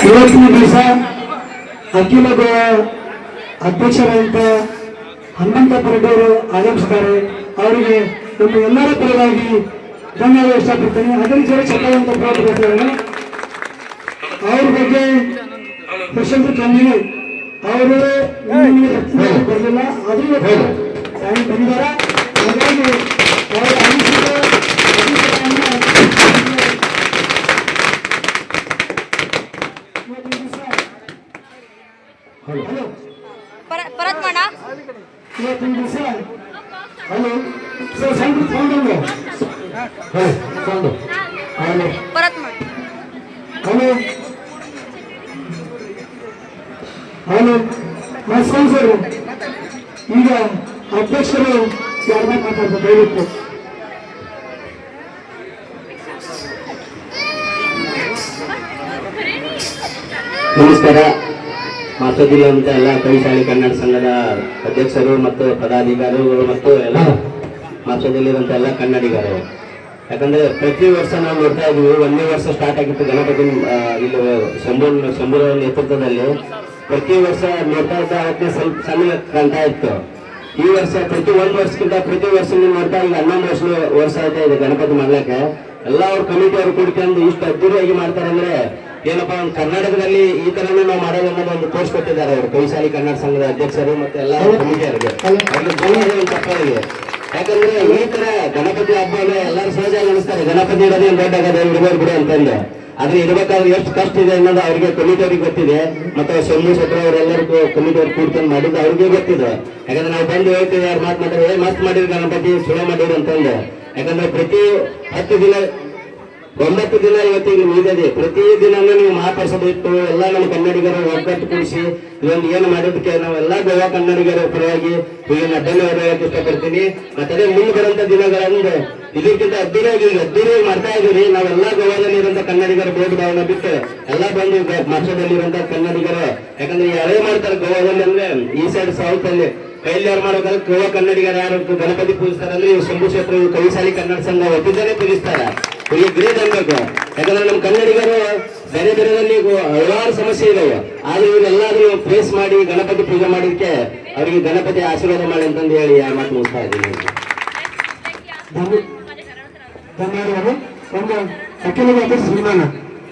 ಇವತ್ತಿನ ದಿವಸ ಅಖಿಲ ಗೋವಾ ಅಧ್ಯಕ್ಷರಾದಂಥ ಹನುಮಂತಪ್ಪ ರೆಡ್ಡಿ ಅವರು ಆಗಮಿಸಿದ್ದಾರೆ. ಅವರಿಗೆ ನಮ್ಮ ಎಲ್ಲರ ಪರವಾಗಿ ಧನ್ಯವಾದ ಇಷ್ಟಪಡ್ತೇನೆ. ಅದೇ ಜನ ಚಕ್ರವಂತ ಪ್ರಾರ್ಥನೆ ಅವ್ರ ಬಗ್ಗೆ ಪ್ರಶಂಸೆ ಕಮ್ಮಿನೇ. ಅವರು ಬರಲಿಲ್ಲ ಆದರೂ ಬಂದಿದ್ದಾರೆ. ಹಾಗಾಗಿ ಅವರ ಅನಿಸಿಕೆ परत म्हणा. ಇವತ್ತಿನ ದಿವಸ hello sir sound sound hello परत म्हण. ಹಲೋ ಹಲೋ ನಮಸ್ಕಾರ ಸರ್. ಈಗ ಅಧ್ಯಕ್ಷರು ಯಾರನ್ನ ಮಾತಾಡ್ತಾರೆ ದಯವಿಟ್ಟು. ನಮಸ್ಕಾರ. ಮಾಸದಿಲ್ಲಂತ ಎಲ್ಲ ಕವಿಶಾಲಿ ಕನ್ನಡ ಸಂಘದ ಅಧ್ಯಕ್ಷರು ಮತ್ತು ಪದಾಧಿಕಾರಿಗಳು ಮತ್ತು ಎಲ್ಲ ಮಾಸದಲ್ಲಿರುವಂತ ಎಲ್ಲ ಕನ್ನಡಿಗರು. ಯಾಕಂದ್ರೆ ಪ್ರತಿ ವರ್ಷ ನಾವು ನೋಡ್ತಾ ಇದ್ವಿ. 1ನೇ ವರ್ಷ ಸ್ಟಾರ್ಟ್ ಆಗಿತ್ತು ಗಣಪತಿ ಇಲ್ಲಿ ಶಂಭೂರ ನೇತೃತ್ವದಲ್ಲಿ. ಪ್ರತಿ ವರ್ಷ ನೋಡ್ತಾ ಇದ್ದ ಅವತ್ತೇ ಸ್ವಲ್ಪ ಸಣ್ಣ ಕಾಣ್ತಾ ಇತ್ತು. ಈ ವರ್ಷ ಪ್ರತಿ 1 ವರ್ಷಕ್ಕಿಂತ ಪ್ರತಿ ವರ್ಷ ನೀವು ನೋಡ್ತಾ ಈಗ 11 ವರ್ಷ ಆಯ್ತಾ ಇದೆ ಗಣಪತಿ ಮಾಡ್ಲಿಕ್ಕೆ. ಎಲ್ಲ ಅವ್ರ ಕಮಿಟಿ ಅವ್ರು ಕುಡ್ಕೊಂಡು ಇಷ್ಟು ಅದ್ದೂರಿಯಾಗಿ ಮಾಡ್ತಾರೆ ಅಂದ್ರೆ ಏನಪ್ಪಾ, ಒಂದು ಕರ್ನಾಟಕದಲ್ಲಿ ಈ ತರನೇ ನಾವು ಮಾಡೋದು ಅನ್ನೋದು ಒಂದು ತೋರಿಸ್ಕೊಟ್ಟಿದ್ದಾರೆ ಅವರು ಕವಿಶಾಲಿ ಕನ್ನಡ ಸಂಘದ ಅಧ್ಯಕ್ಷರು ಮತ್ತೆ ಎಲ್ಲ ಕಮಿಟಿಯವರಿಗೆ. ಅವ್ರಿಗೆ ತಪ್ಪರಿಗೆ. ಯಾಕಂದ್ರೆ ಈ ತರ ಗಣಪತಿ ಹಬ್ಬ ಎಲ್ಲರೂ ಸಹಜವಾಗಿ ಅನಿಸ್ತಾರೆ. ಗಣಪತಿ ಇರೋದೇ ದೊಡ್ಡ ಆಗದೆ ಇಡಬೇಕು ಬಿಡು ಅಂತಂದ್ರೆ, ಆದ್ರೆ ಇರ್ಬೇಕಾದ್ರೆ ಎಷ್ಟು ಕಷ್ಟ ಇದೆ ಅನ್ನೋದು ಅವ್ರಿಗೆ ಕಮಿಟಿಯವ್ರಿಗೆ ಗೊತ್ತಿದೆ. ಮತ್ತೆ ಶಂಭು ಶೆಟ್ಟಿ ಅವರೆಲ್ಲರಿಗೂ ಕಮಿಟಿಯವ್ರು ಕೂಡ್ಕೊಂಡು ಮಾಡಿದ್ದು ಅವ್ರಿಗೆ ಗೊತ್ತಿದೆ. ಯಾಕಂದ್ರೆ ನಾವು ಬಂದು ಹೇಳ್ತೀವಿ, ಯಾರು ಮಾತಾಡ್ತಾರೆ ಮಸ್ತ್ ಮಾಡಿದ್ರು ಗಣಪತಿ ಸುಳ್ಳು ಮಾಡಿದ್ರು ಅಂತಂದ್ರೆ. ಯಾಕಂದ್ರೆ ಪ್ರತಿ 10 ದಿನ 9 ದಿನ ಇವತ್ತಿಗೆ ಮುಗಿದಿದೆ. ಪ್ರತಿ ದಿನನೂ ನೀವು ಮಹಾಪ್ರಸಾದ ಇಟ್ಟು ಎಲ್ಲ ನಮ್ಮ ಕನ್ನಡಿಗರು ಒಗ್ಗಟ್ಟು ಕೂಡಿಸಿ ಇದೊಂದು ಏನು ಮಾಡೋದಕ್ಕೆ ನಾವೆಲ್ಲ ಗೋವಾ ಕನ್ನಡಿಗರ ಪರವಾಗಿ ಈಗ ಧನ್ಯವಾದ ಇಷ್ಟಪಡ್ತೀನಿ. ಮತ್ತೆ ಮುಂದೆ ಬರುವಂತ ದಿನಗಳಂದ್ರೆ ಇದಕ್ಕಿಂತ ಅದ್ದೂರಿಯಾಗಿ ಮಾಡ್ತಾ ಇದೀವಿ. ನಾವೆಲ್ಲ ಗೋವಾದಲ್ಲಿ ಇರುವಂತ ಕನ್ನಡಿಗರ ಭೇದ ಭಾವನೆ ಬಿಟ್ಟು ಎಲ್ಲ ಬಂದು ಮಾರ್ಷದಲ್ಲಿರುವಂತ ಕನ್ನಡಿಗರು. ಯಾಕಂದ್ರೆ ಯಾರೇ ಮಾಡ್ತಾರೆ ಗೋವಾದಲ್ಲಿ ಅಂದ್ರೆ ಈ ಸೈಡ್ ಸೌತ್ ಅಲ್ಲಿ ಕೈಲಿ ಯಾರು ಮಾಡ್ಬೇಕಾದ್ರೆ ಗೋವಾ ಕನ್ನಡಿಗರು ಯಾರು ಗಣಪತಿ ಪೂಜಿಸ್ತಾರೆ ಅಂದ್ರೆ ಇವು ಶಂಭು ಕ್ಷೇತ್ರ ಕವಿಶಾಲಿ ಕನ್ನಡ ಸಂಘ ಒಟ್ಟಿದ್ದಾನೆ ಪೂಜಿಸ್ತಾರೆ. ಈಗ ಗ್ರೇಟ್ ಅನ್ಬೇಕು. ಯಾಕಂದ್ರೆ ನಮ್ಮ ಕನ್ನಡಿಗರು ಬೇರೆ ಬೇರೆದಲ್ಲಿ ಹಲವಾರು ಸಮಸ್ಯೆ ಇದಾವೆ. ಆದ್ರೆ ಇವರೆಲ್ಲಾದ್ರೂ ಫೇಸ್ ಮಾಡಿ ಗಣಪತಿ ಪೂಜೆ ಮಾಡಿದಕ್ಕೆ ಅವರಿಗೆ ಗಣಪತಿ ಆಶೀರ್ವಾದ ಮಾಡಿ ಅಂತಂದು ಹೇಳಿ ಆ ಮಾತು ಮುಗಿಸ್ತಾ ಇದ್ದೀನಿ. ಧನ್ಯವಾದಗಳು. ಒಂದು ಅಖಿಲ ಶ್ರೀಮಾನ